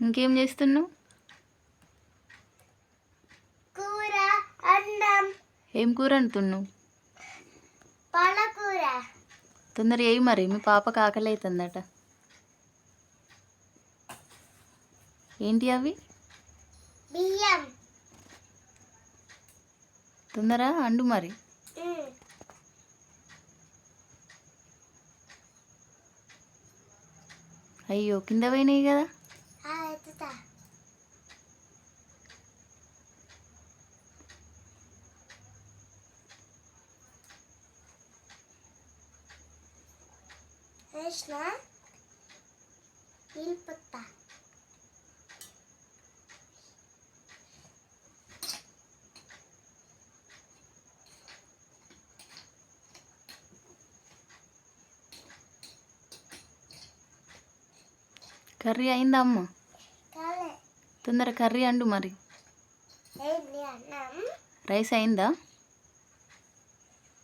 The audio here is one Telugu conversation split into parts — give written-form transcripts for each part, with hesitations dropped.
ఇంకేం చేస్తున్నావు? కూర అన్నం. ఏం కూర అంటున్నావు? పాలకూర. తొందర ఏయి మరి, మీ పాపకు ఆకలి అవుతుందట. ఏంటి అవి? బియ్యం. తొందర అండు మరి. అయ్యో కింద పోయినాయి కదా. కర్రీ అయిందా అమ్మ? తొందర కర్రీ అండు మరి. రైస్ అయిందా?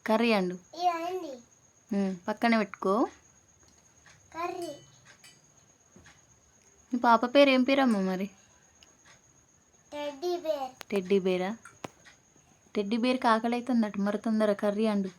Curry and. పక్కన పెట్టుకో. మీ పాప పేరు ఏం పేరమ్మా మరి? టెడ్డీ బేరా? టెడ్డీ బేర్కి ఆకలి అవుతుందట, మరి తొందర కర్రీ అండు.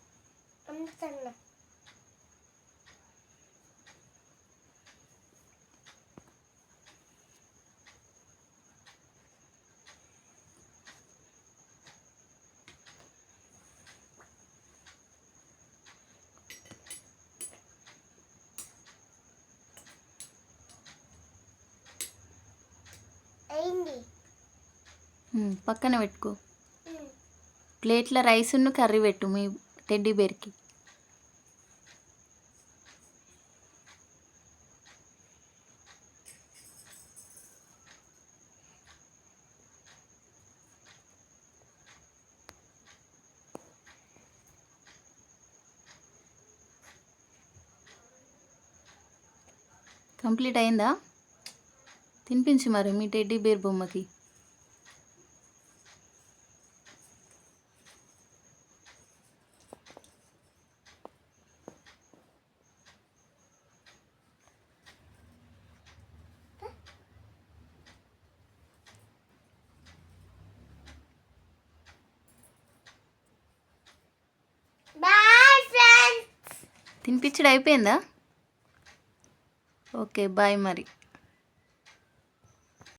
పక్కన పెట్టుకో. ప్లేట్లో రైస్ను కర్రీ పెట్టు మీ టెడ్డీ బేర్కి. కంప్లీట్ అయిందా? తినిపించు మరి మీ టెడ్డీ బేర్ బొమ్మకి. తినిపించడం అయిపోయిందా? ఓకే బాయ్ మరి.